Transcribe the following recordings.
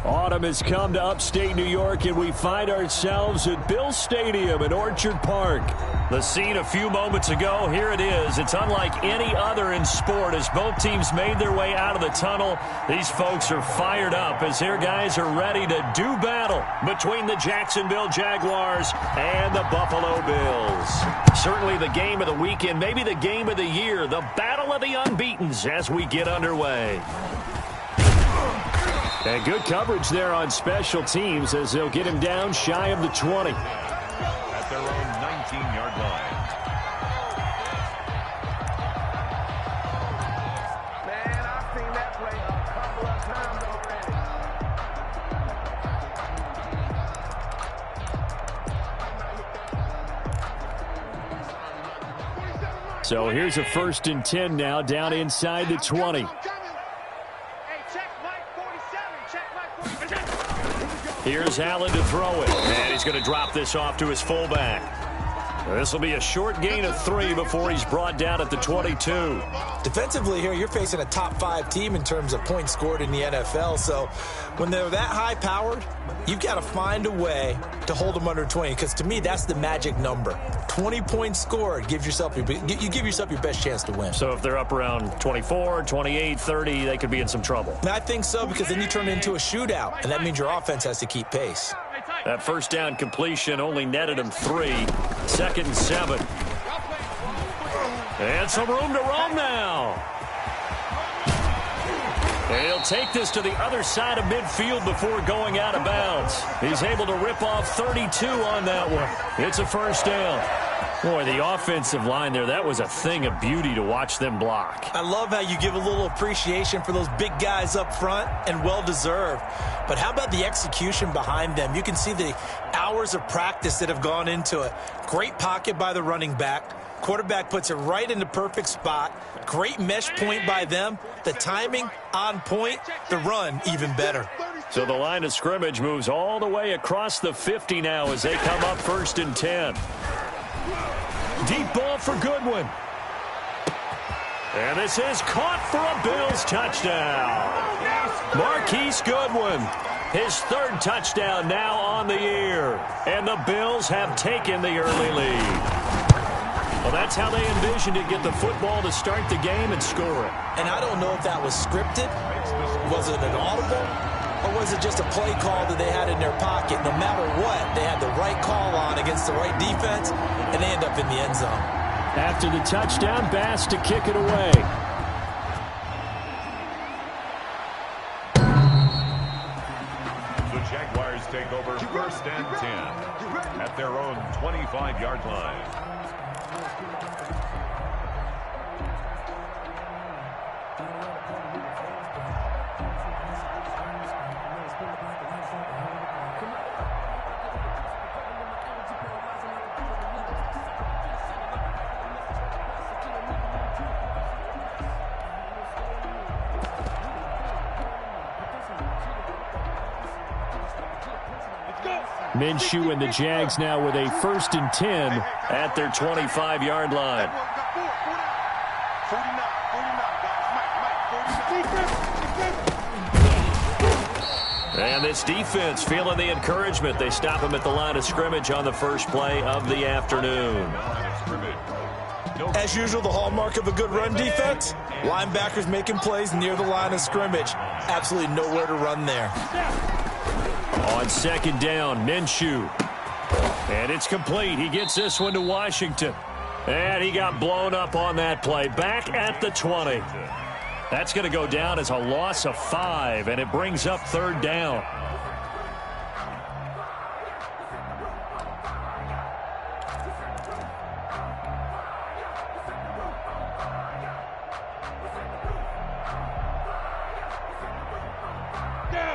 Autumn has come to upstate New York, and we find ourselves at Bill Stadium in Orchard Park. The scene a few moments ago, here it is. It's unlike any other in sport as both teams made their way out of the tunnel. These folks are fired up as their guys are ready to do battle between the Jacksonville Jaguars and the Buffalo Bills. Certainly the game of the weekend, maybe the game of the year, the battle of the unbeatens as we get underway. And good coverage there on special teams as they'll get him down shy of the 20. At their own 19-yard line. Man, I've seen that play a couple of times already. So here's a 1st and 10 now down inside the 20. Here's Allen to throw it. And he's going to drop this off to his fullback. This will be a short gain of 3 before he's brought down at the 22. Defensively here, you're facing a top 5 team in terms of points scored in the NFL. So when they're that high-powered, you've got to find a way to hold them under 20. Because to me, that's the magic number. 20 points scored gives yourself you give yourself your best chance to win. So if they're up around 24, 28, 30, they could be in some trouble. And I think so, because then you turn it into a shootout, and that means your offense has to keep pace. That first down completion only netted him 3. 2nd and 7. And some room to roam now. And he'll take this to the other side of midfield before going out of bounds. He's able to rip off 32 on that one. It's a 1st down. Boy, the offensive line there, that was a thing of beauty to watch them block. I love how you give a little appreciation for those big guys up front, and well-deserved. But how about the execution behind them? You can see the hours of practice that have gone into it. Great pocket by the running back. Quarterback puts it right in the perfect spot. Great mesh point by them. The timing on point. The run even better. So the line of scrimmage moves all the way across the 50 now as they come up 1st and 10. Deep ball for Goodwin. And this is caught for a Bills touchdown. Marquise Goodwin, his 3rd touchdown now on the year. And the Bills have taken the early lead. Well, that's how they envisioned it, get the football to start the game and score it. And I don't know if that was scripted. Was it an audible? Or was it just a play call that they had in their pocket? No matter what, they had the right call on against the right defense, and they end up in the end zone. After the touchdown, Bass to kick it away. The Jaguars take over 1st and 10 at their own 25-yard line. Minshew and the Jags now with a 1st and 10 at their 25-yard line. And this defense feeling the encouragement. They stop him at the line of scrimmage on the first play of the afternoon. As usual, the hallmark of a good run defense, linebackers making plays near the line of scrimmage. Absolutely nowhere to run there. On 2nd down, Minshew. And it's complete. He gets this one to Washington. And he got blown up on that play. Back at the 20. That's going to go down as a loss of 5, and it brings up 3rd down.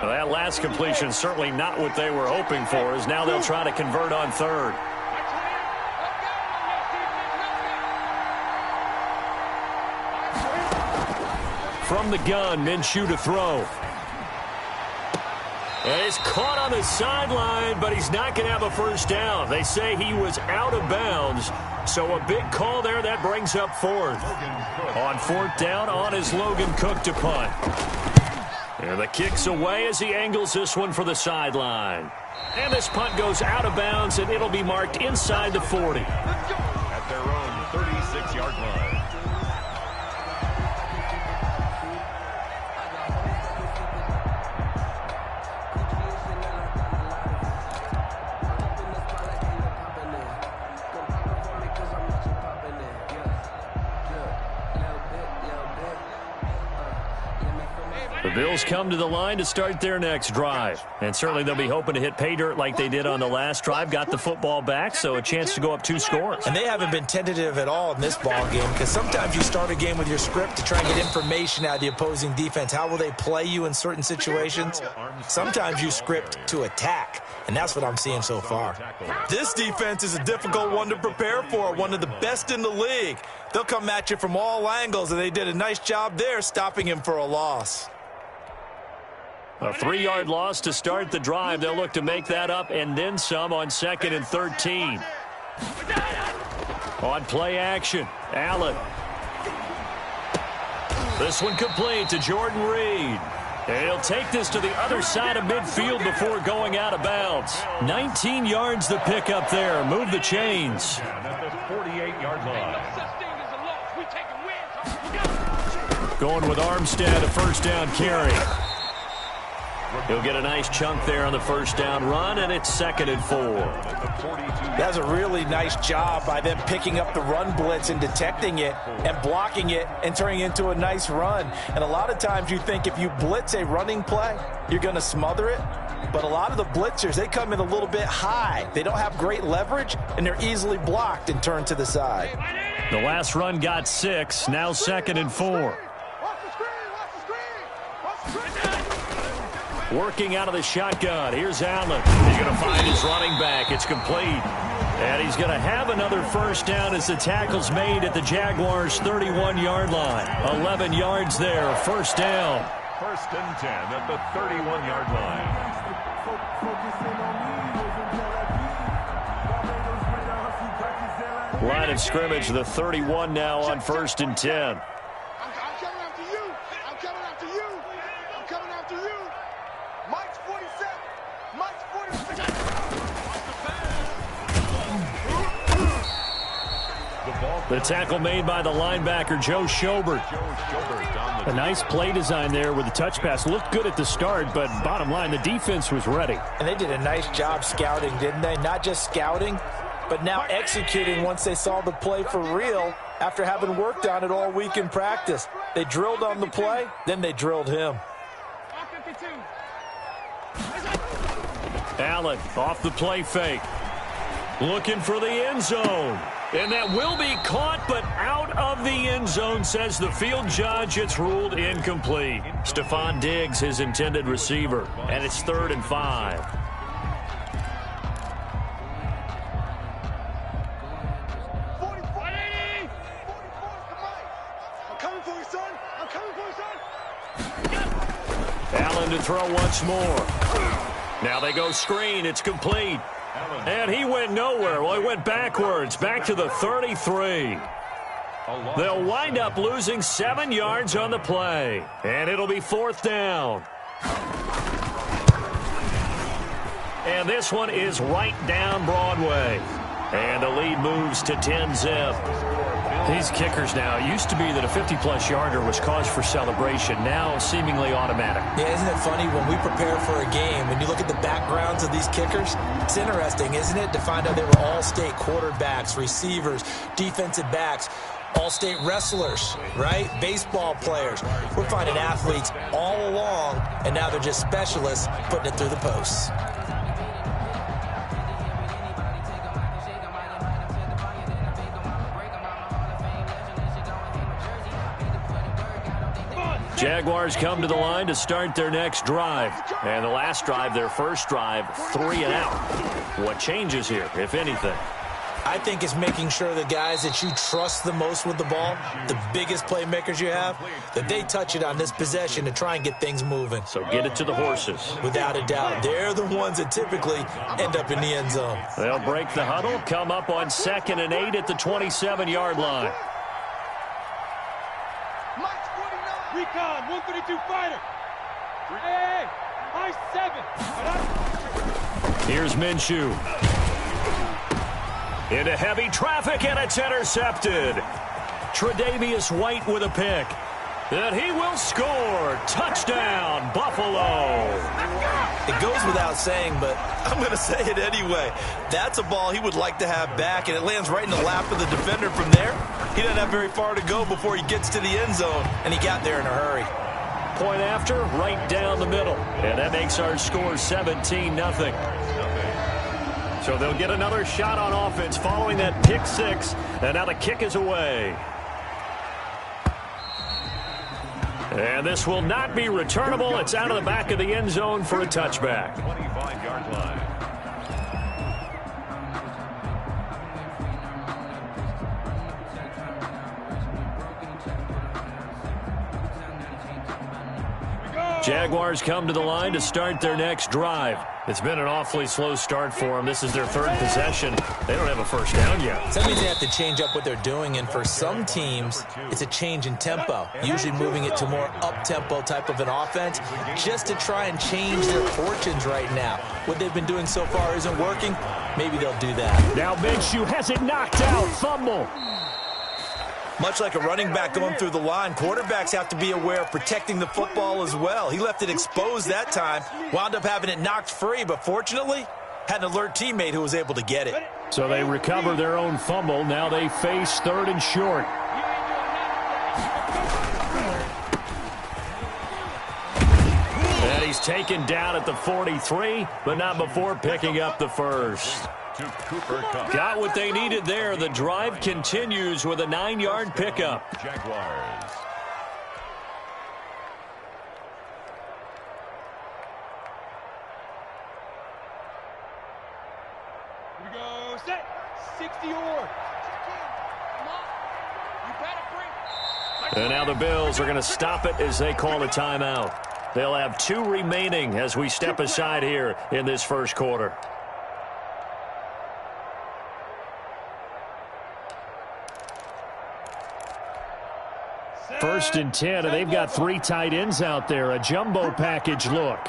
Well, that last completion certainly not what they were hoping for, as now they'll try to convert on 3rd. From the gun, Minshew to throw. And he's caught on the sideline, but he's not going to have a 1st down. They say he was out of bounds, so a big call there. That brings up 4th. On 4th down, on is Logan Cook to punt. And the kick's away as he angles this one for the sideline. And this punt goes out of bounds, and it'll be marked inside the 40. At their own 36-yard line. The Bills come to the line to start their next drive. And certainly they'll be hoping to hit pay dirt like they did on the last drive. Got the football back, so a chance to go up 2 scores. And they haven't been tentative at all in this ball game, because sometimes you start a game with your script to try and get information out of the opposing defense. How will they play you in certain situations? Sometimes you script to attack, and that's what I'm seeing so far. This defense is a difficult one to prepare for, one of the best in the league. They'll come at you from all angles, and they did a nice job there stopping him for a loss. A 3-yard loss to start the drive. They'll look to make that up and then some on 2nd and 13. On play action, Allen. This one complete to Jordan Reed. And he'll take this to the other side of midfield before going out of bounds. 19 yards to pick up there. Move the chains. At the 48-yard line. Going with Armstead, a first down carry. He'll get a nice chunk there on the first down run, and it's 2nd and 4. That's a really nice job by them picking up the run blitz and detecting it and blocking it and turning it into a nice run. And a lot of times you think if you blitz a running play, you're going to smother it. But a lot of the blitzers, they come in a little bit high. They don't have great leverage, and they're easily blocked and turned to the side. The last run got 6, now 2nd and 4. Working out of the shotgun. Here's Allen. He's going to find his running back. It's complete. And he's going to have another first down as the tackle's made at the Jaguars' 31-yard line. 11 yards there, first down. 1st and 10 at the 31-yard line. Line of scrimmage, the 31 now on 1st and 10. The tackle made by the linebacker, Joe Schobert. A nice play design there with the touch pass. Looked good at the start, but bottom line, the defense was ready. And they did a nice job scouting, didn't they? Not just scouting, but now executing once they saw the play for real after having worked on it all week in practice. They drilled on the play, then they drilled him. Allen off the play fake. Looking for the end zone. And that will be caught, but out of the end zone, says the field judge. It's ruled incomplete. Stephon Diggs, his intended receiver. And it's 3rd and 5. Allen to throw once more. Now they go screen. It's complete. And he went nowhere. Well, he went backwards, back to the 33. They'll wind up losing 7 yards on the play. And it'll be 4th down. And this one is right down Broadway. And the lead moves to 10-zip. These kickers now, it used to be that a 50-plus yarder was cause for celebration, now seemingly automatic. Yeah, isn't it funny when we prepare for a game, when you look at the backgrounds of these kickers, it's interesting, isn't it, to find out they were all-state quarterbacks, receivers, defensive backs, all-state wrestlers, right? Baseball players. We're finding athletes all along, and now they're just specialists putting it through the posts. Jaguars come to the line to start their next drive. And the last drive, their first drive, 3 and out. What changes here, if anything? I think it's making sure the guys that you trust the most with the ball, the biggest playmakers you have, that they touch it on this possession to try and get things moving. So get it to the horses. Without a doubt. They're the ones that typically end up in the end zone. They'll break the huddle, come up on 2nd and 8 at the 27-yard line. Recon, 132 fighter. Here's Minshew. Into heavy traffic, and it's intercepted. Tre'Davious White with a pick. And he will score. Touchdown, Buffalo. It goes without saying, but I'm going to say it anyway. That's a ball he would like to have back, and it lands right in the lap of the defender from there. He doesn't have very far to go before he gets to the end zone, and he got there in a hurry. Point after, right down the middle. And that makes our score 17-0. So they'll get another shot on offense following that pick six, and now the kick is away. And this will not be returnable. It's out of the back of the end zone for a touchback. 25-yard line. Jaguars come to the line to start their next drive. It's been an awfully slow start for them. This is their third possession. They don't have a first down yet. So that means they have to change up what they're doing, and for some teams, it's a change in tempo, usually moving it to more up-tempo type of an offense, just to try and change their fortunes right now. What they've been doing so far isn't working. Maybe they'll do that. Now Minshew has it knocked out. Fumble. Much like a running back going through the line, quarterbacks have to be aware of protecting the football as well. He left it exposed that time, wound up having it knocked free, but fortunately, had an alert teammate who was able to get it. So they recover their own fumble. Now they face third and short. And he's taken down at the 43, but not before picking up the first. Got what they needed there. The drive continues with a 9-yard pickup. Jaguars. Here we go. Set. 60 or. And now the Bills are going to stop it as they call a timeout. They'll have 2 remaining as we step aside here in this first quarter. First and 10, and they've got 3 tight ends out there. A jumbo package look.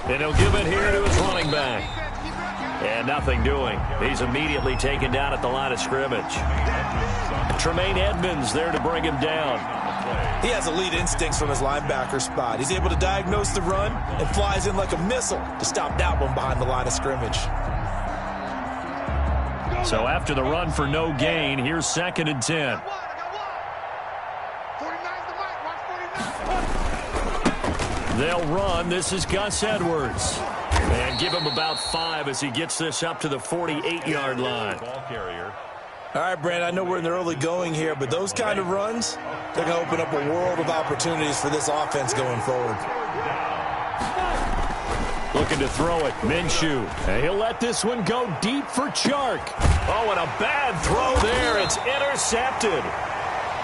And he'll give it here to his running back. And nothing doing. He's immediately taken down at the line of scrimmage. Tremaine Edmonds there to bring him down. He has elite instincts from his linebacker spot. He's able to diagnose the run and flies in like a missile to stop that one behind the line of scrimmage. So after the run for no gain, here's 2nd and 10. They'll run. This is Gus Edwards. And give him about 5 as he gets this up to the 48-yard line. Ball carrier. All right, Brand, I know we're in the early going here, but those kind of runs, they're going to open up a world of opportunities for this offense going forward. Looking to throw it. Minshew. And he'll let this one go deep for Chark. Oh, and a bad throw there. It's intercepted.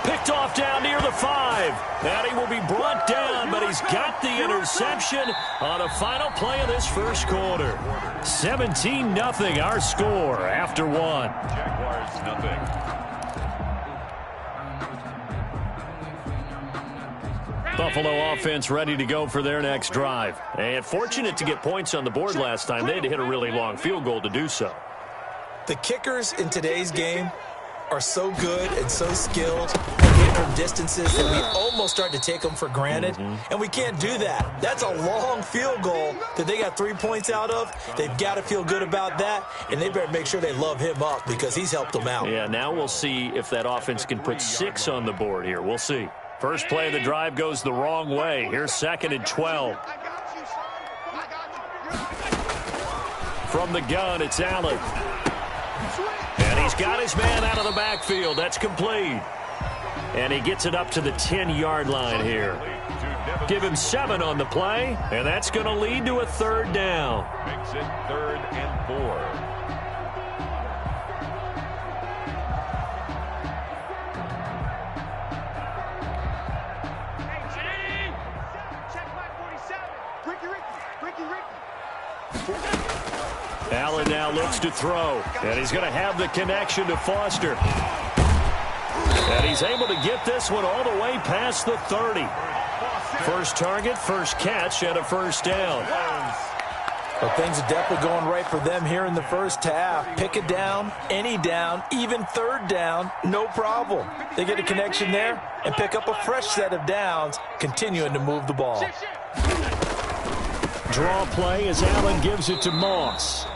Picked off down near the 5. And he will be brought down, but he's got the interception on the final play of this first quarter. 17-0 our score after 1. Jaguars nothing. Buffalo offense ready to go for their next drive. And fortunate to get points on the board last time. They had to hit a really long field goal to do so. The kickers in today's game are so good and so skilled and hit from distances that we almost start to take them for granted. And we can't do that. That's a long field goal that they got 3 points out of. They've got to feel good about that, and they better make sure they love him up because he's helped them out. Yeah, now we'll see if that offense can put 6 on the board here. We'll see. First play of the drive goes the wrong way. Here's 2nd and 12. From the gun, it's Allen. And he's got his man out of the backfield. That's complete. And he gets it up to the 10-yard line here. Give him 7 on the play, and that's going to lead to a 3rd down. Makes it 3rd and 4. Allen now looks to throw, and he's going to have the connection to Foster. And he's able to get this one all the way past the 30. First target, first catch, and a first down. Well, things are definitely going right for them here in the first half. Pick a down, any down, even third down, no problem. They get a connection there and pick up a fresh set of downs, continuing to move the ball. Draw play as Allen gives it to Moss.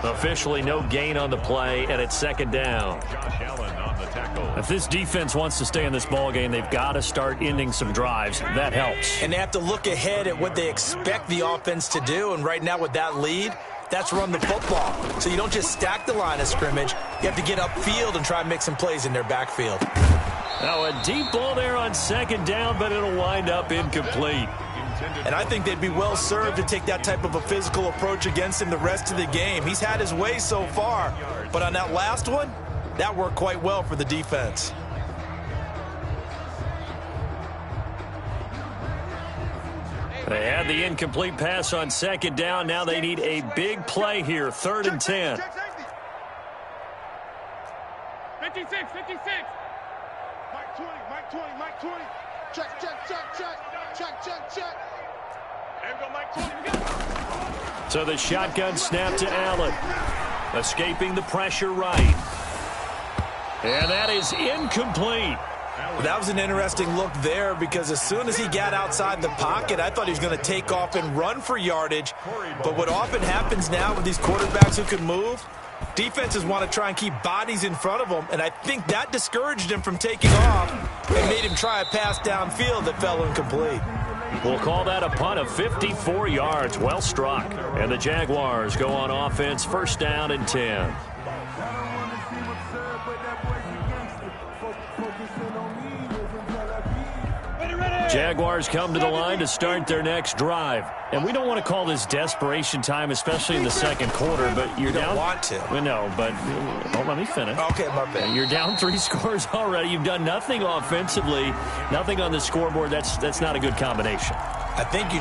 Officially no gain on the play, and it's second down. Josh Allen on the tackle. If this defense wants to stay in this ball game, they've got to start ending some drives. That helps. And they have to look ahead at what they expect the offense to do. And right now with that lead, that's run the football. So you don't just stack the line of scrimmage. You have to get upfield and try and make some plays in their backfield. Now a deep ball there on second down, but it'll wind up incomplete. And I think they'd be well served to take that type of a physical approach against him the rest of the game. He's had his way so far, but on that last one, that worked quite well for the defense. They had the incomplete pass on second down. Now they need a big play here, 3rd and 10. 56, 56. Mike 20, Mike 20, Mike 20. Check, check, check, check. Check, check, check. There we go, Mike 20. We got it. So the shotgun snap to Allen. Escaping the pressure right. And that is incomplete. That was an interesting look there because as soon as he got outside the pocket, I thought he was going to take off and run for yardage. But what often happens now with these quarterbacks who can move, defenses want to try and keep bodies in front of them, and I think that discouraged him from taking off and made him try a pass downfield that fell incomplete. We'll call that a punt of 54 yards. Well struck. And the Jaguars go on offense, 1st down and 10. Jaguars come to the line to start their next drive. And we don't want to call this desperation time, especially in the second quarter, but you're down. You don't want to. We know, but let me finish. Okay, my bad. You're down 3 scores already. You've done nothing offensively, nothing on the scoreboard. That's not a good combination. I think you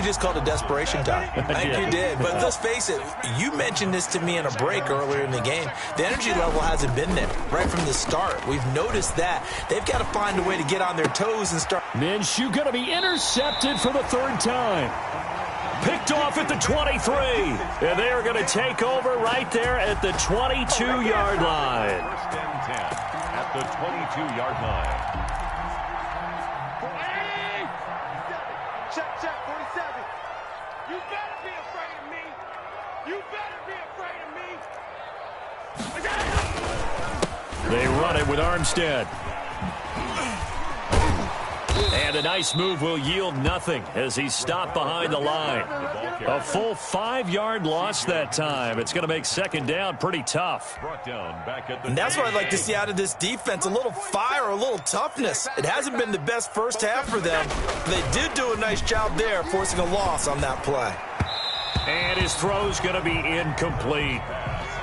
just called it desperation time. I think you did. But let's face it, you mentioned this to me in a break earlier in the game. The energy level hasn't been there right from the start. We've noticed that. They've got to find a way to get on their toes and start. Minshew going to be intercepted for the 3rd time. Picked off at the 23. And they are going to take over right there at the 22-yard line. 1st and 10 at the 22-yard line. Check, check, 47. You better be afraid of me. You better be afraid of me. They run it with Armstead. And a nice move will yield nothing as he's stopped behind the line. A full 5-yard loss that time. It's going to make 2nd down pretty tough. And that's what I'd like to see out of this defense, a little fire, a little toughness. It hasn't been the best first half for them. They did do a nice job there, forcing a loss on that play. And his throw's going to be incomplete.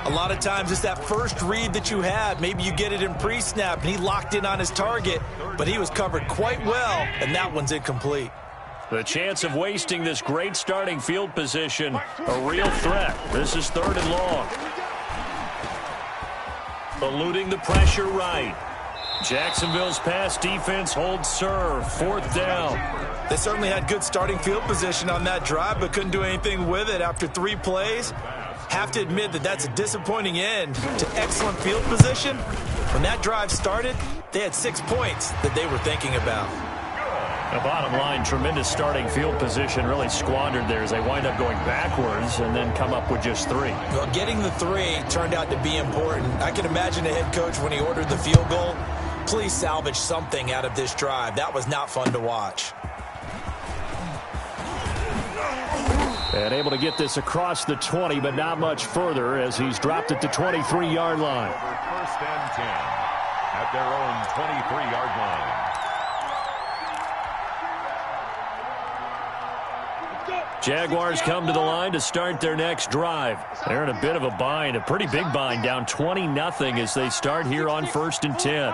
A lot of times it's that first read that you have. Maybe you get it in pre-snap, and he locked in on his target, but he was covered quite well, and that one's incomplete. The chance of wasting this great starting field position, a real threat. This is 3rd and long. Eluding the pressure right. Jacksonville's pass defense holds serve. 4th down. They certainly had good starting field position on that drive, but couldn't do anything with it after 3 plays. Have to admit that that's a disappointing end to excellent field position. When that drive started, they had 6 points that they were thinking about. The bottom line, tremendous starting field position, really squandered there as they wind up going backwards and then come up with just 3. Well, getting the 3 turned out to be important. I can imagine the head coach when he ordered the field goal, please salvage something out of this drive. That was not fun to watch. And able to get this across the 20, but not much further as he's dropped at the 23-yard line. 1st and 10 at their own 23-yard line. Jaguars come to the line to start their next drive. They're in a bit of a bind, a pretty big bind, down 20-0 as they start here on 1st and 10.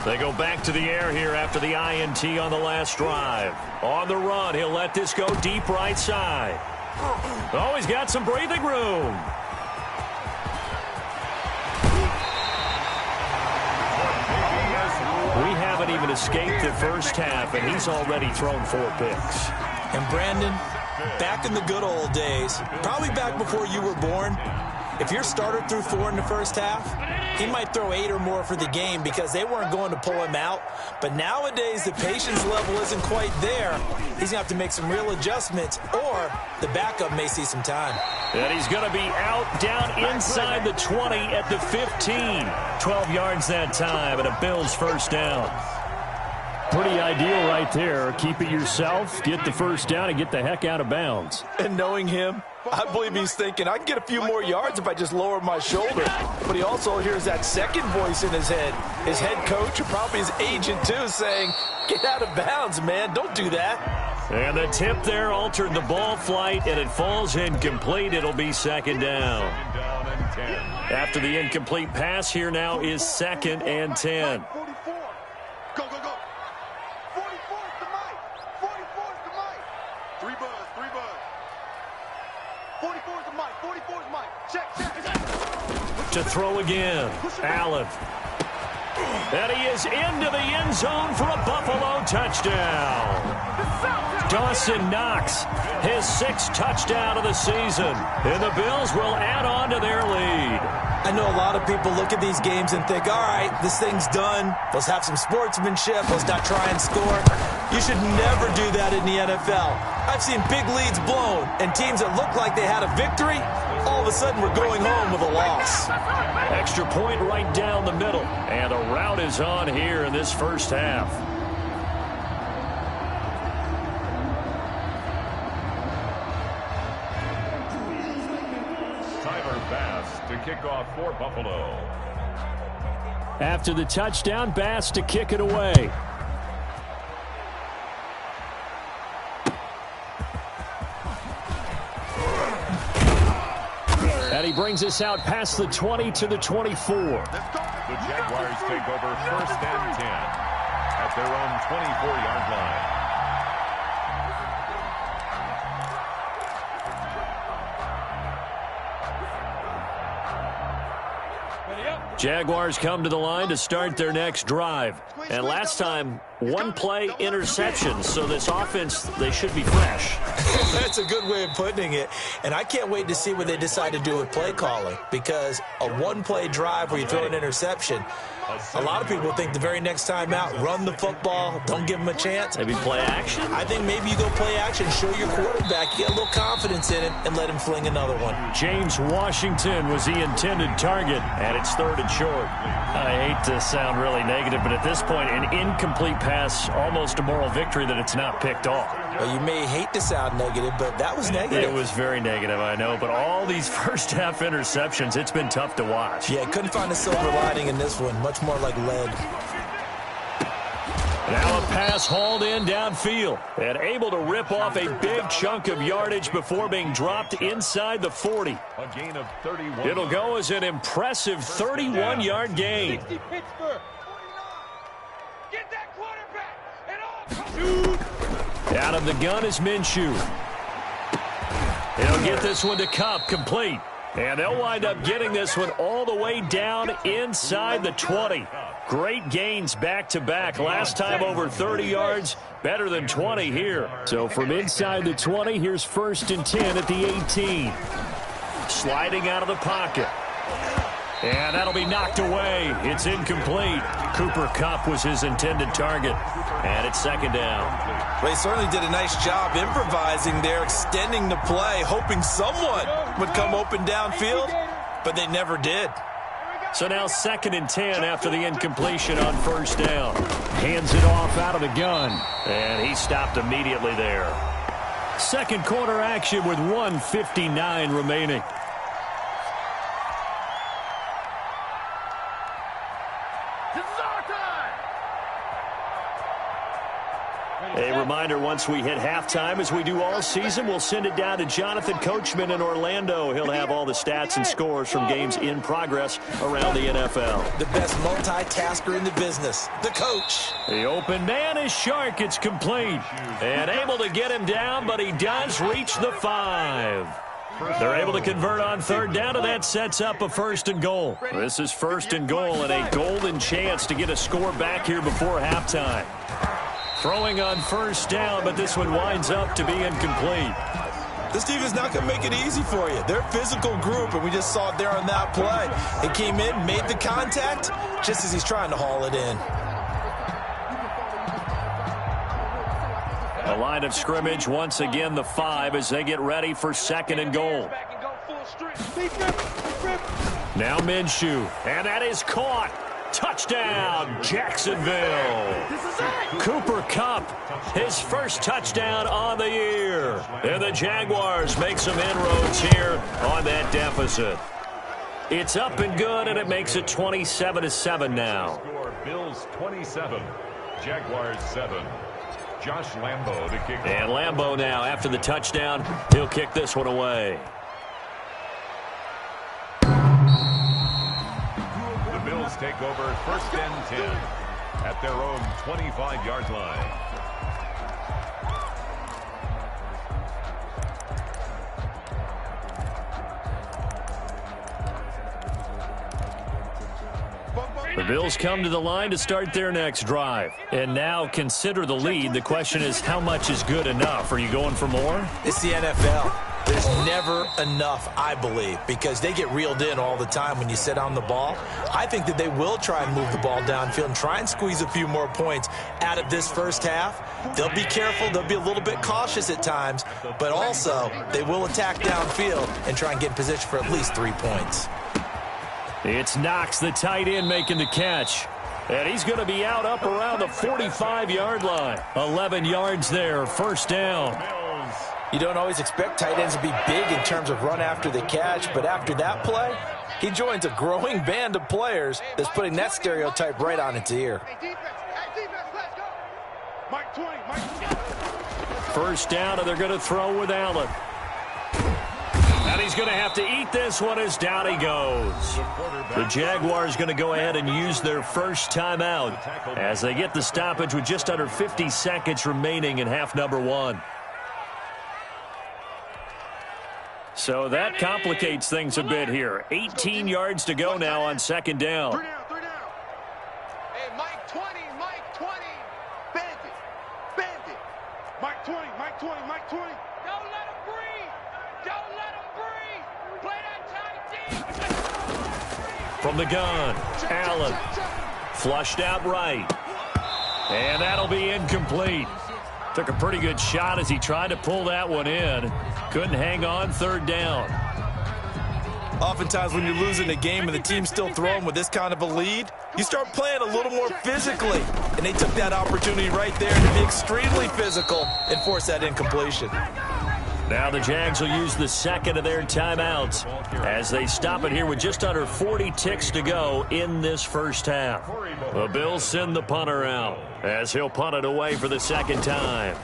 They go back to the air here after the INT on the last drive. On the run, he'll let this go deep right side. Oh, he's got some breathing room. even escaped the first half, and he's already thrown 4 picks. And Brandon, back in the good old days, probably back before you were born, if your starter threw 4 in the first half, he might throw 8 or more for the game because they weren't going to pull him out. But nowadays, the patience level isn't quite there. He's going to have to make some real adjustments, or the backup may see some time. And he's going to be out down inside the 20 at the 15. 12 yards that time, and a Bills first down. Pretty ideal right there. Keep it yourself, get the first down, and get the heck out of bounds. And knowing him, I believe he's thinking, I can get a few more yards if I just lower my shoulder. But he also hears that second voice in his head. His head coach, or probably his agent too, saying, get out of bounds, man. Don't do that. And the tip there altered the ball flight, and it falls incomplete. It'll be second down. After the incomplete pass, here now is 2nd and 10. 44. Go, go, go. 44 is the mic. 44 is the mic. 3 buzz, 3 buzz. 44 is the mic. 44 is the mic. Check, check. To throw again, Allen. And he is into the end zone for a Buffalo touchdown. Dawson Knox, his 6th touchdown of the season. And the Bills will add on to their lead. I know a lot of people look at these games and think, all right, this thing's done. Let's have some sportsmanship. Let's not try and score. You should never do that in the NFL. I've seen big leads blown, and teams that look like they had a victory, all of a sudden we're going home with a loss. Extra point right down the middle. And the route is on here in this first half. To kick off for Buffalo. After the touchdown, Bass to kick it away. And he brings us out past the 20 to the 24. The Jaguars take over 1st and 10 at their own 24-yard line. Jaguars come to the line to start their next drive. And last time, 1 play interception. So this offense, they should be fresh. That's a good way of putting it. And I can't wait to see what they decide to do with play calling. Because a 1-play drive where you throw an interception, a lot of people think the very next time out, run the football, don't give them a chance. Maybe play action? I think maybe you go play action, show your quarterback, get a little confidence in it, and let him fling another one. James Washington was the intended target, and it's 3rd and short. I hate to sound really negative, but at this point, an incomplete pass, almost a moral victory that it's not picked off. Well, you may hate to sound negative, but that was negative. It was very negative, I know, but all these first-half interceptions, it's been tough to watch. Yeah, couldn't find a silver lining in this one, much more like lead. Now a pass hauled in downfield and able to rip off a big chunk of yardage before being dropped inside the 40. A gain of 31. It'll go as an impressive 31-yard gain. 60 Pittsburgh. 49. Get that quarterback and off. Out of the gun is Minshew. He'll get this one to Kupp, complete. And they'll wind up getting this one all the way down inside the 20. Great gains back-to-back. Last time over 30 yards, better than 20 here. So from inside the 20, here's 1st and 10 at the 18. Sliding out of the pocket. And that'll be knocked away. It's incomplete. Cooper Kupp was his intended target. And it's 2nd down. Well, he certainly did a nice job improvising there, extending the play, hoping someone would come open downfield, but they never did. So now 2nd and 10 after the incompletion on 1st down. Hands it off out of the gun. And he stopped immediately there. Second quarter action with 1:59 remaining. A reminder, once we hit halftime, as we do all season, we'll send it down to Jonathan Coachman in Orlando. He'll have all the stats and scores from games in progress around the NFL. The best multitasker in the business, the coach. The open man is Shark. It's complete. And able to get him down, but he does reach the 5. They're able to convert on third down, and that sets up a 1st and goal. This is 1st and goal and a golden chance to get a score back here before halftime. Throwing on 1st down, but this one winds up to be incomplete. This team is not going to make it easy for you. They're a physical group, and we just saw it there on that play. He came in, made the contact, just as he's trying to haul it in. The line of scrimmage, once again, the 5 as they get ready for 2nd and goal. Now Minshew, and that is caught. Touchdown, Jacksonville. Cooper Kupp, his first touchdown on the year. And the Jaguars make some inroads here on that deficit. It's up and good, and it makes it 27-7 now. Bills 27, Jaguars 7. Josh Lambo to kick off. And Lambo now, after the touchdown, he'll kick this one away. The Bills take over 1st and 10 at their own 25-yard line. The Bills come to the line to start their next drive. And now consider the lead. The question is, how much is good enough? Are you going for more? It's the NFL. There's never enough, I believe, because they get reeled in all the time when you sit on the ball. I think that they will try and move the ball downfield and try and squeeze a few more points out of this first half. They'll be careful. They'll be a little bit cautious at times, but also they will attack downfield and try and get in position for at least 3 points. It's Knox, the tight end, making the catch. And he's going to be out up around the 45-yard line. 11 yards there, 1st down. You don't always expect tight ends to be big in terms of run after the catch, but after that play, he joins a growing band of players that's putting that stereotype right on its ear. 1st down, and they're going to throw with Allen. And he's going to have to eat this one as down he goes. The Jaguars going to go ahead and use their first timeout as they get the stoppage with just under 50 seconds remaining in half number 1. So that complicates things a bit here. 18 yards to go now on 2nd down. 3 down. Hey, Mike 20, Mike 20. Bandit. Mike 20. Don't let him breathe. Play that tight deep. From the gun, Allen. Flushed out right. And that'll be incomplete. Took a pretty good shot as he tried to pull that one in. Couldn't hang on 3rd down. Oftentimes when you're losing a game and the team's still throwing with this kind of a lead, you start playing a little more physically. And they took that opportunity right there to be extremely physical and force that incompletion. Now the Jags will use the 2nd of their timeouts as they stop it here with just under 40 ticks to go in this first half. The Bills send the punter out as he'll punt it away for the 2nd time.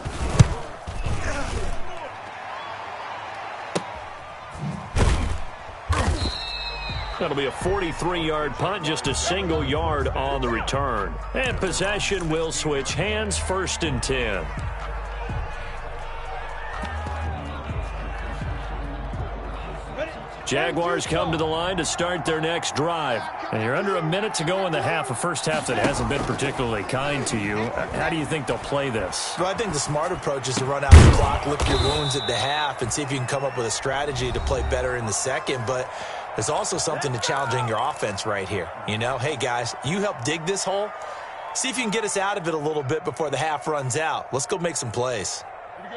That'll be a 43-yard punt, just a single yard on the return. And possession will switch hands, 1st and 10. Jaguars come to the line to start their next drive. And you're under a minute to go in the half, a first half that hasn't been particularly kind to you. How do you think they'll play this? Well, I think the smart approach is to run out the clock, lick your wounds at the half, and see if you can come up with a strategy to play better in the 2nd. But there's also something to challenging your offense right here. You know, hey, guys, you help dig this hole. See if you can get us out of it a little bit before the half runs out. Let's go make some plays.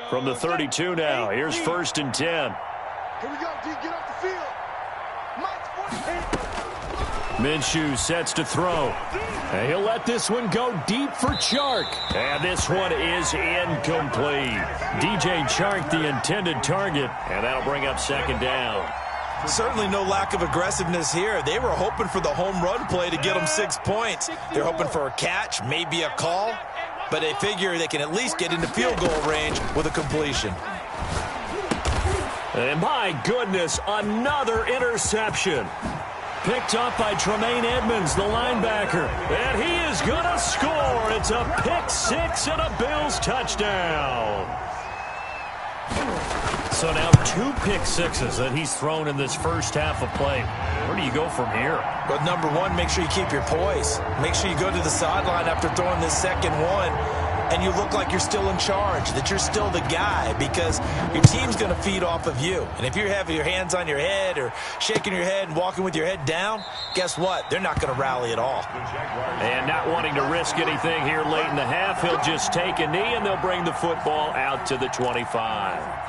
From the 32 now, here's 1st and 10. Here we go, D. Get off the field. Mike's 40. Minshew sets to throw. And he'll let this one go deep for Chark. And this one is incomplete. DJ Chark, the intended target. And that'll bring up 2nd down. Certainly no lack of aggressiveness here. They were hoping for the home run play to get them 6 points. They're hoping for a catch, maybe a call, but they figure they can at least get into field goal range with a completion. And my goodness, another interception. Picked up by Tremaine Edmonds, the linebacker. And he is going to score. It's a pick 6 and a Bills touchdown. So now 2 pick sixes that he's thrown in this first half of play. Where do you go from here? But number one, make sure you keep your poise. Make sure you go to the sideline after throwing this second one, and you look like you're still in charge, that you're still the guy, because your team's going to feed off of you. And if you're having your hands on your head or shaking your head and walking with your head down, guess what? They're not going to rally at all. And not wanting to risk anything here late in the half, he'll just take a knee, and they'll bring the football out to the 25.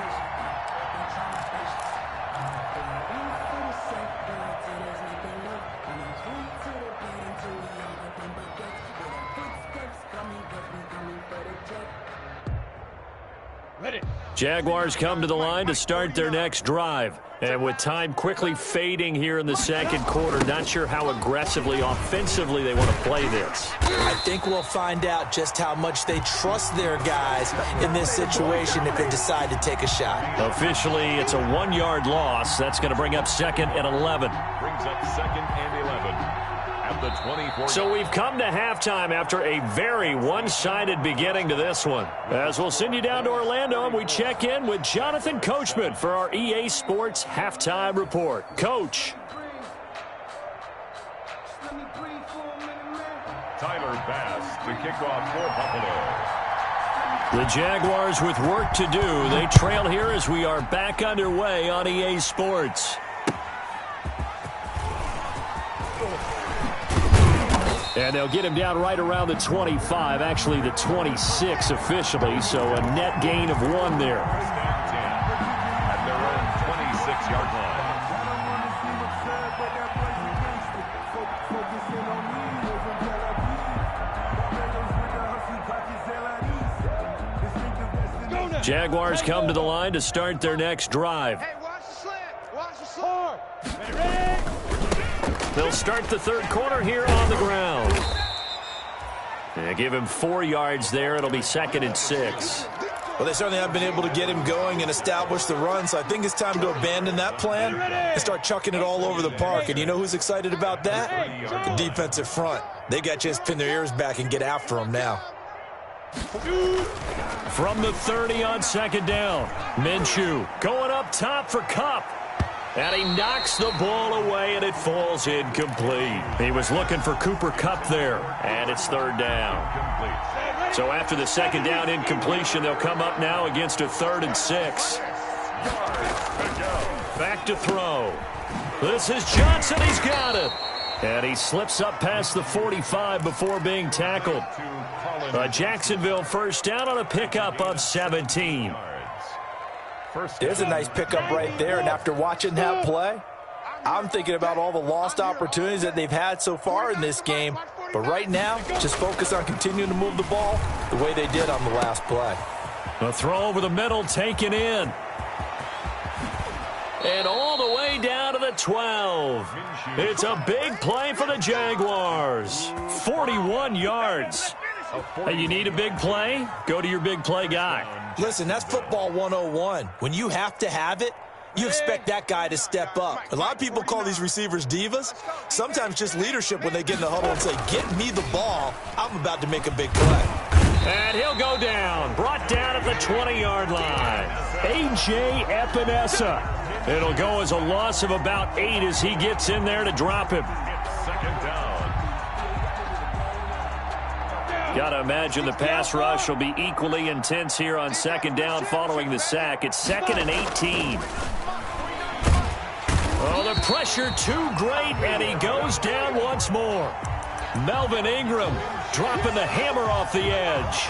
Jaguars come to the line to start their next drive. And with time quickly fading here in the second quarter, not sure how aggressively, offensively they want to play this. I think we'll find out just how much they trust their guys in this situation if they decide to take a shot. Officially, it's a 1-yard loss. That's going to bring up 2nd and 11. Brings up 2nd and 11. The 24. So we've come to halftime after a very one-sided beginning to this one. As we'll send you down to Orlando, and we check in with Jonathan Coachman for our EA Sports Halftime Report. Coach. Tyler Bass to kick off for Buffalo. The Jaguars with work to do. They trail here as we are back underway on EA Sports. And they'll get him down right around the 25, actually the 26 officially, so a net gain of 1 there. At their own 26-yard line. Jaguars come to the line to start their next drive. Hey, watch the slant. Watch the slant. Ready? They'll start the third quarter here on the ground. They give him 4 yards there. It'll be 2nd and 6. Well, they certainly have been able to get him going and establish the run, so I think it's time to abandon that plan and start chucking it all over the park. And you know who's excited about that? The defensive front. They got just pin their ears back and get after him now. From the 30 on 2nd down, Minshew going up top for Kupp. And he knocks the ball away, and it falls incomplete. He was looking for Cooper Kupp there, and it's 3rd down. So after the 2nd down incompletion, they'll come up now against a 3rd and 6. Back to throw. This is Johnson. He's got it. And he slips up past the 45 before being tackled. A Jacksonville first down on a pickup of 17. There's a nice pickup right there, and after watching that play, I'm thinking about all the lost opportunities that they've had so far in this game. But right now, just focus on continuing to move the ball the way they did on the last play. A throw over the middle taken in. And all the way down to the 12. It's a big play for the Jaguars. 41 yards. Hey, you need a big play? Go to your big play guy. Listen, that's football 101. When you have to have it, you expect that guy to step up. A lot of people call these receivers divas. Sometimes just leadership when they get in the huddle and say, get me the ball. I'm about to make a big play. And he'll go down. Brought down at the 20-yard line. A.J. Epinesa. It'll go as a loss of about 8 as he gets in there to drop him. 2nd down. Got to imagine the pass rush will be equally intense here on 2nd down following the sack. It's 2nd and 18. Oh, the pressure too great, and he goes down once more. Melvin Ingram dropping the hammer off the edge.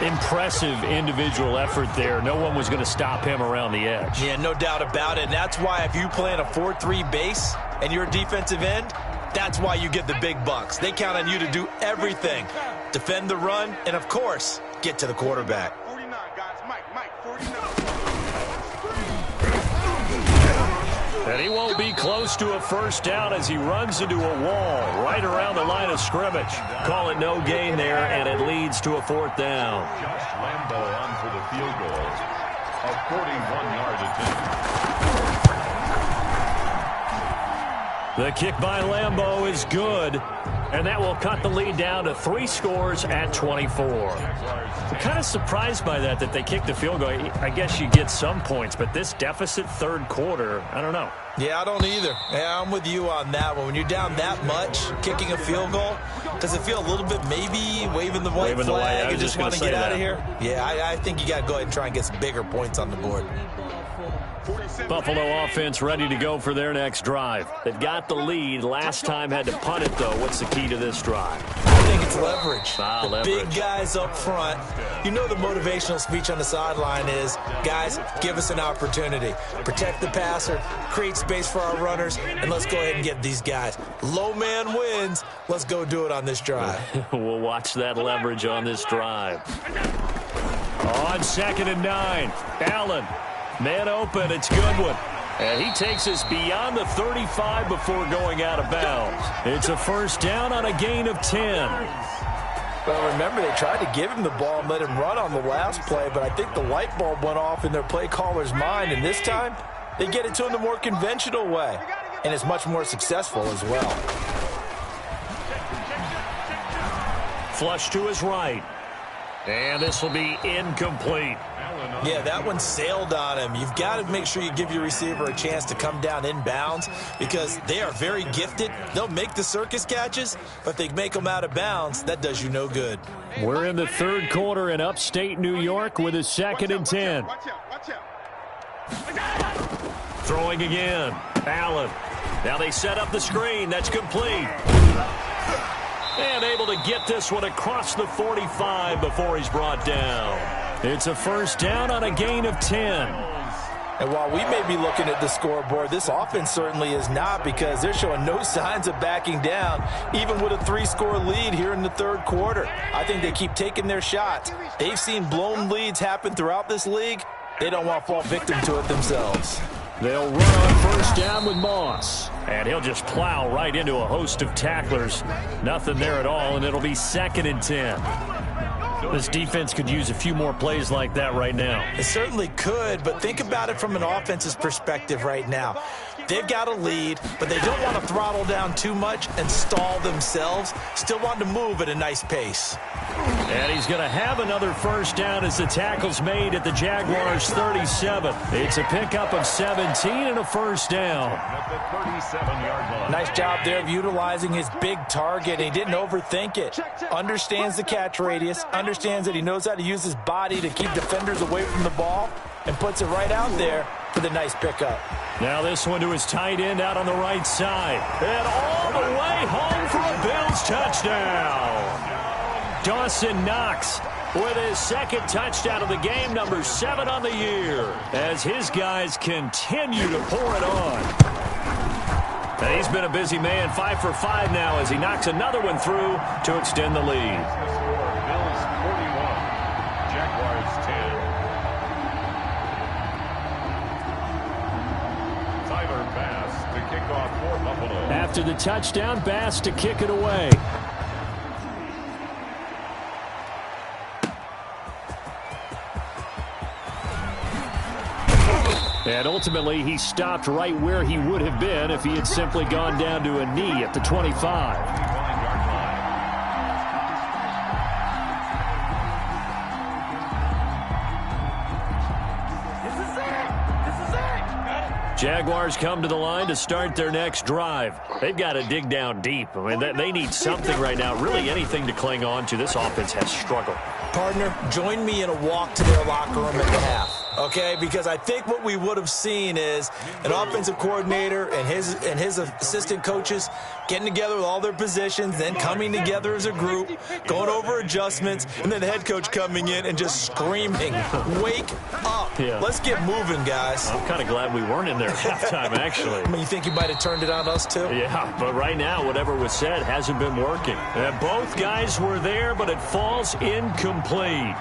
Impressive individual effort there. No one was going to stop him around the edge. Yeah, no doubt about it. And that's why if you play in a 4-3 base and you're a defensive end, that's why you get the big bucks. They count on you to do everything. Defend the run, and, of course, get to the quarterback. 49, guys. Mike, 49. And he won't be close to a first down as he runs into a wall right around the line of scrimmage. Call it no gain there, and it leads to a 4th down. Josh Lambo on for the field goal. A 41-yard attempt. The kick by Lambeau is good, and that will cut the lead down to 3 scores at 24. I'm kind of surprised by that they kicked the field goal. I guess you get some points, but this deficit third quarter, I don't know. Yeah, I don't either. Yeah, I'm with you on that one. When you're down that much, kicking a field goal, does it feel a little bit maybe waving the white flag and just want to get out of here? Yeah, I think you got to go ahead and try and get some bigger points on the board. Buffalo offense ready to go for their next drive. They've got the lead. Last time had to punt it, though. What's the key to this drive? I think it's leverage. Leverage. Big guys up front. You know the motivational speech on the sideline is, guys, give us an opportunity. Protect the passer, create space for our runners, and let's go ahead and get these guys. Low man wins. Let's go do it on this drive. We'll watch that leverage on this drive. On 2nd and 9, Allen. Man open, it's Goodwin. And he takes us beyond the 35 before going out of bounds. It's a first down on a gain of 10. Well, remember, they tried to give him the ball and let him run on the last play, but I think the light bulb went off in their play caller's mind, and this time they get it to him the more conventional way, and it's much more successful as well. Flush to his right. And this will be incomplete. Yeah, that one sailed on him. You've got to make sure you give your receiver a chance to come down inbounds because they are very gifted. They'll make the circus catches, but they make them out of bounds. That does you no good. We're in the third quarter in upstate New York with a 2nd and 10. Throwing again. Allen. Now they set up the screen. That's complete. And able to get this one across the 45 before he's brought down. It's a first down on a gain of 10. And while we may be looking at the scoreboard, this offense certainly is not because they're showing no signs of backing down, even with a 3-score lead here in the third quarter. I think they keep taking their shots. They've seen blown leads happen throughout this league. They don't want to fall victim to it themselves. They'll run on first down with Moss. And he'll just plow right into a host of tacklers. Nothing there at all, and it'll be 2nd and 10. This defense could use a few more plays like that right now. It certainly could, but think about it from an offense's perspective right now. They've got a lead, but they don't want to throttle down too much and stall themselves. Still want to move at a nice pace. And he's going to have another first down as the tackle's made at the Jaguars' 37. It's a pickup of 17 and a first down. At the 37-yard line. Nice job there of utilizing his big target. He didn't overthink it. Understands the catch radius, understands that he knows how to use his body to keep defenders away from the ball, and puts it right out there for the nice pickup. Now this one to his tight end out on the right side. And all the way home for a Bills touchdown. Dawson Knox with his 2nd touchdown of the game, number 7 on the year, as his guys continue to pour it on. And he's been a busy man, 5 for 5 now as he knocks another one through to extend the lead. Bills 41, Jaguars 10. Tyler Bass to kick off for Buffalo. After the touchdown, Bass to kick it away. And ultimately, he stopped right where he would have been if he had simply gone down to a knee at the 25. Jaguars come to the line to start their next drive. They've got to dig down deep. I mean, they need something right now, really anything to cling on to. This offense has struggled. Partner, join me in a walk to their locker room at the half. Okay, because I think what we would have seen is an offensive coordinator and his assistant coaches getting together with all their positions, then coming together as a group, going over adjustments, and then the head coach coming in and just screaming, "Wake up! Yeah. Let's get moving, guys." I'm kind of glad we weren't in there at halftime, actually. I mean, you think you might have turned it on us too? Yeah, but right now, whatever was said hasn't been working. Both guys were there, but it falls incomplete.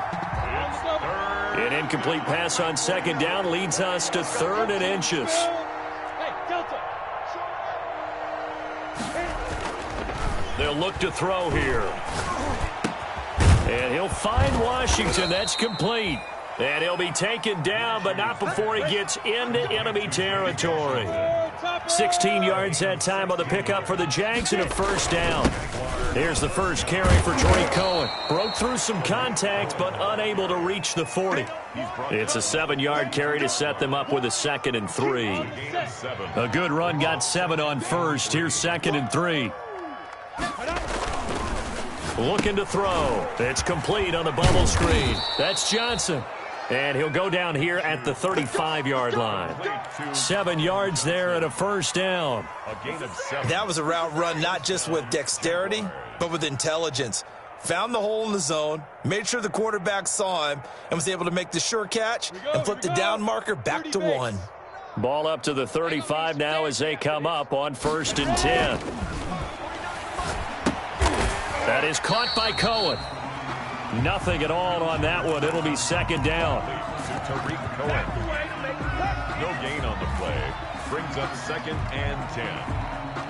An incomplete pass on 2nd down leads us to 3rd and inches. They'll look to throw here. And he'll find Washington. That's complete. And he'll be taken down, but not before he gets into enemy territory. 16 yards that time on the pickup for the Jags and a first down. Here's the first carry for Troy Cohen. Broke through some contact, but unable to reach the 40. It's a 7-yard carry to set them up with a 2nd and 3. A good run got 7 on first. Here's 2nd and 3. Looking to throw. It's complete on the bubble screen. That's Johnson. And he'll go down here at the 35-yard line. 7 yards there and a first down. That was a route run not just with dexterity, but with intelligence. Found the hole in the zone, made sure the quarterback saw him, and was able to make the sure catch and flip the down marker back to 1. Ball up to the 35 now as they come up on 1st and 10. That is caught by Cohen. Nothing at all on that one. It'll be 2nd down. Tariq Cohen. No gain on the play. Brings up 2nd and 10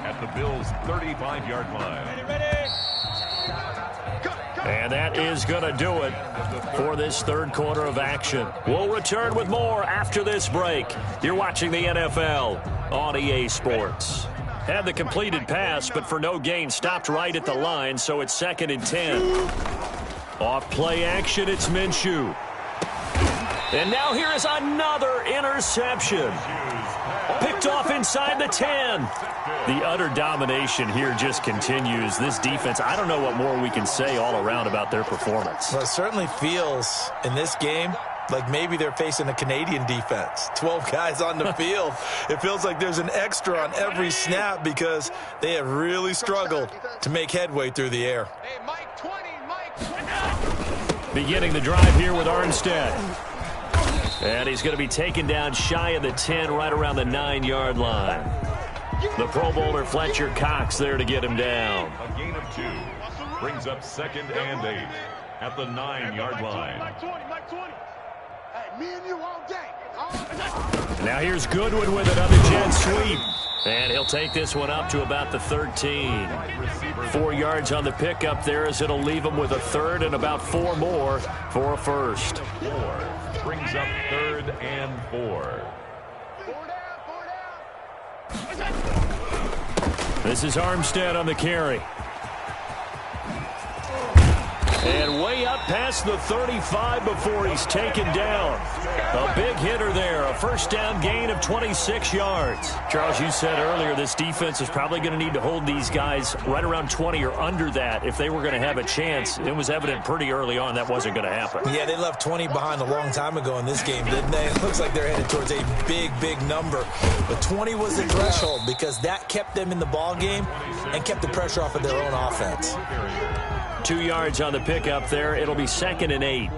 at the Bills' 35-yard line. And that is going to do it for this third quarter of action. We'll return with more after this break. You're watching the NFL on EA Sports. Had the completed pass, but for no gain, stopped right at the line, so it's 2nd and 10. Off play action, it's Minshew. And now here is another interception. Picked off inside the 10. The utter domination here just continues. This defense, I don't know what more we can say all around about their performance. Well, it certainly feels in this game like maybe they're facing a Canadian defense. 12 guys on the field. It feels like there's an extra on every snap because they have really struggled to make headway through the air. Beginning the drive here with Armstead. And he's going to be taken down shy of the 10, right around the 9-yard line. The Pro Bowler Fletcher Cox there to get him down. A gain of 2. Brings up 2nd and 8 at the 9-yard line. Now here's Goodwin with it on the jet sweep. And he'll take this one up to about the 13. 4 yards on the pickup there as it'll leave him with a 3rd and about 4 more for a first. 4. Brings up 3rd and 4. This is Armstead on the carry. And way up past the 35 before he's taken down. A big hitter there. A first down gain of 26 yards. Charles, you said earlier this defense is probably going to need to hold these guys right around 20 or under that if they were going to have a chance. It was evident pretty early on that wasn't going to happen. Yeah, they left 20 behind a long time ago in this game, didn't they? It looks like they're headed towards a big, big number. But 20 was the threshold because that kept them in the ball game and kept the pressure off of their own offense. 2 yards on the pickup there. It'll be 2nd and 8.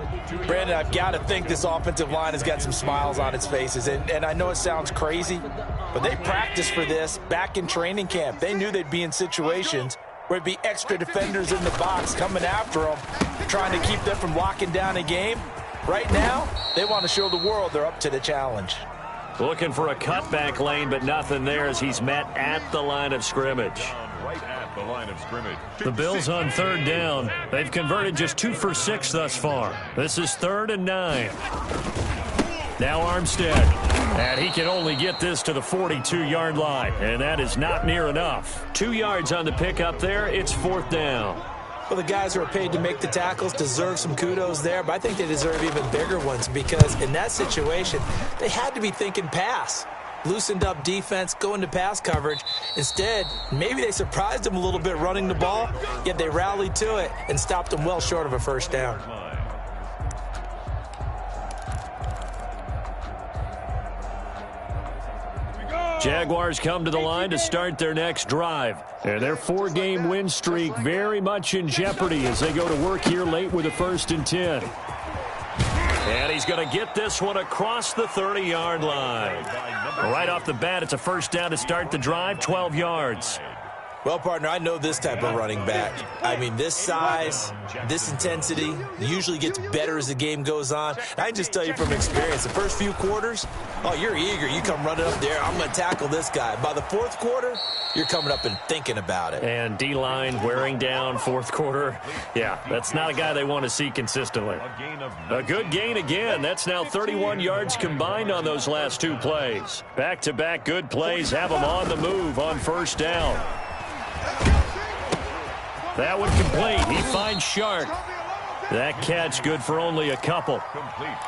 Brandon, I've got to think this offensive line has got some smiles on its faces. And I know it sounds crazy, but they practiced for this back in training camp. They knew they'd be in situations where it'd be extra defenders in the box coming after them, trying to keep them from locking down a game. Right now, they want to show the world they're up to the challenge. Looking for a cutback lane, but nothing there as he's met at the line of scrimmage. Right at the line of scrimmage. The Bills on 3rd down. They've converted just 2 for 6 thus far. This is 3rd and 9. Now Armstead. And he can only get this to the 42-yard line. And that is not near enough. 2 yards on the pickup there. It's 4th down. Well, the guys who are paid to make the tackles deserve some kudos there, but I think they deserve even bigger ones because in that situation, they had to be thinking pass. Loosened up defense, going to pass coverage. Instead, maybe they surprised them a little bit running the ball, yet they rallied to it and stopped them well short of a first down. Jaguars come to the line to start their next drive. And their 4-game win streak very much in jeopardy as they go to work here late with a 1st and 10. And he's going to get this one across the 30-yard line. Right off the bat, it's a first down to start the drive, 12 yards. Well, partner, I know this type of running back. I mean, this size, this intensity usually gets better as the game goes on. I can just tell you from experience, the first few quarters, oh, you're eager. You come running up there, I'm going to tackle this guy. By the fourth quarter, you're coming up and thinking about it. And D-line wearing down fourth quarter. Yeah, that's not a guy they want to see consistently. A good gain again. That's now 31 yards combined on those last two plays. Back-to-back good plays have them on the move on first down. That one complete. He finds Shark. That catch good for only a couple.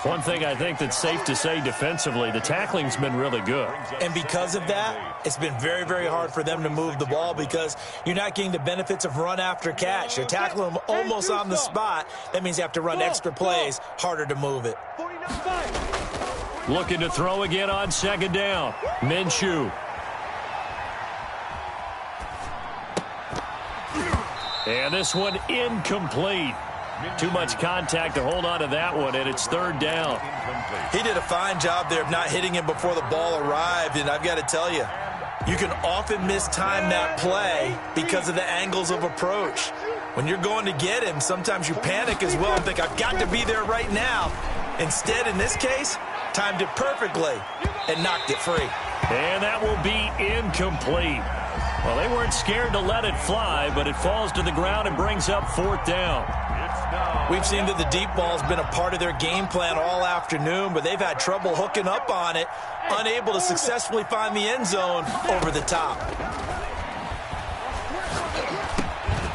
One thing I think that's safe to say defensively, the tackling's been really good. And because of that, it's been very, very hard for them to move the ball because you're not getting the benefits of run after catch. You're tackling them almost on the spot. That means you have to run extra plays, harder to move it. Looking to throw again on second down. Minshew. And this one incomplete. Too much contact to hold on to that one, and it's third down. He did a fine job there of not hitting him before the ball arrived, and I've got to tell you, you can often mistime that play because of the angles of approach. When you're going to get him, sometimes you panic as well and think, I've got to be there right now. Instead, in this case, timed it perfectly and knocked it free. And that will be incomplete. Well, they weren't scared to let it fly, but it falls to the ground and brings up fourth down. We've seen that the deep ball's been a part of their game plan all afternoon, but they've had trouble hooking up on it, unable to successfully find the end zone over the top.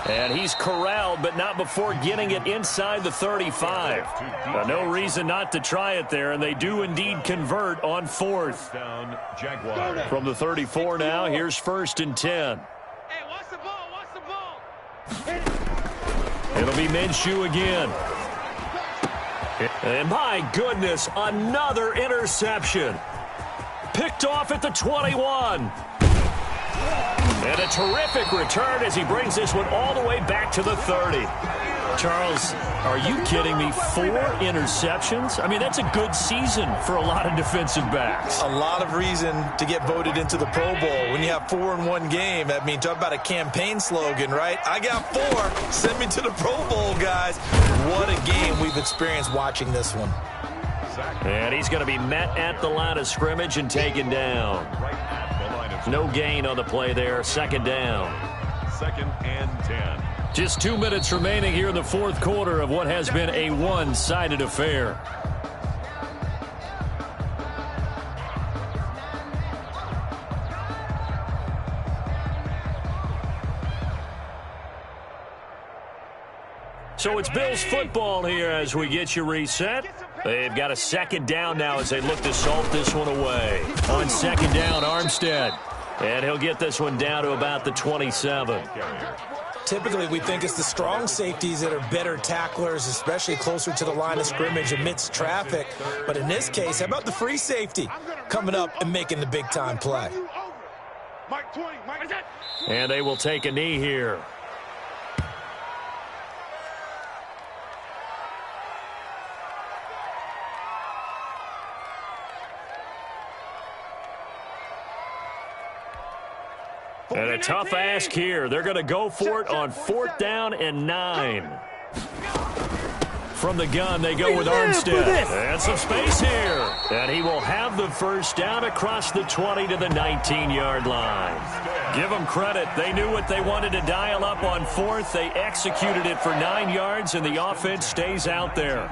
And he's corralled, but not before getting it inside the 35. No reason not to try it there, and they do indeed convert on fourth. From the 34 now, here's first and 10. Hey, watch the ball, watch the ball. It'll be Minshew again. And my goodness, another interception. Picked off at the 21. And a terrific return as he brings this one all the way back to the 30. Charles, are you kidding me? 4 interceptions? I mean, that's a good season for a lot of defensive backs. A lot of reason to get voted into the Pro Bowl. When you have 4 in one game, I mean, talk about a campaign slogan, right? I got 4. Send me to the Pro Bowl, guys. What a game we've experienced watching this one. And he's going to be met at the line of scrimmage and taken down. No gain on the play there. Second down. Second and 10. Just 2 minutes remaining here in the fourth quarter of what has been a one-sided affair. So it's Bills football here as we get you reset. They've got a second down now as they look to salt this one away. On second down, Armstead. And he'll get this one down to about the 27. Typically, we think it's the strong safeties that are better tacklers, especially closer to the line of scrimmage amidst traffic. But in this case, how about the free safety coming up and making the big-time play? And they will take a knee here. And a tough ask here. They're going to go for it on fourth down and 9. From the gun, they go with Armstead. And some space here. And he will have the first down across the 20 to the 19-yard line. Give them credit. They knew what they wanted to dial up on fourth. They executed it for 9 yards, and the offense stays out there.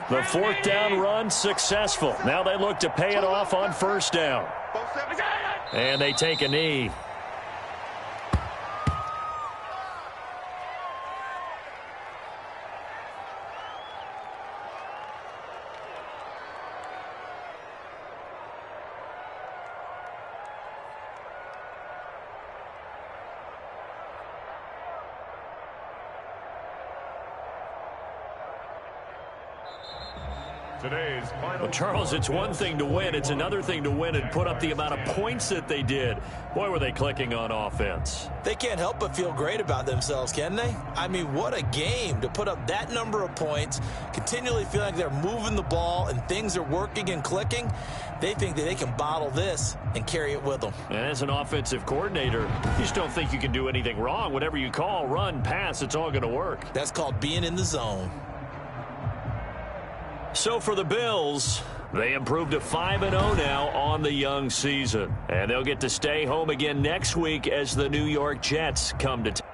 The fourth down run successful. Now they look to pay it off on first down. And they take a knee. Today's final. Well, Charles, it's one thing to win. It's another thing to win and put up the amount of points that they did. Boy, were they clicking on offense. They can't help but feel great about themselves, can they? I mean, what a game to put up that number of points, continually feel like they're moving the ball and things are working and clicking. They think that they can bottle this and carry it with them. And as an offensive coordinator, you just don't think you can do anything wrong. Whatever you call, run, pass, it's all going to work. That's called being in the zone. So for the Bills, they improved to 5-0 now on the young season. And they'll get to stay home again next week as the New York Jets come to town.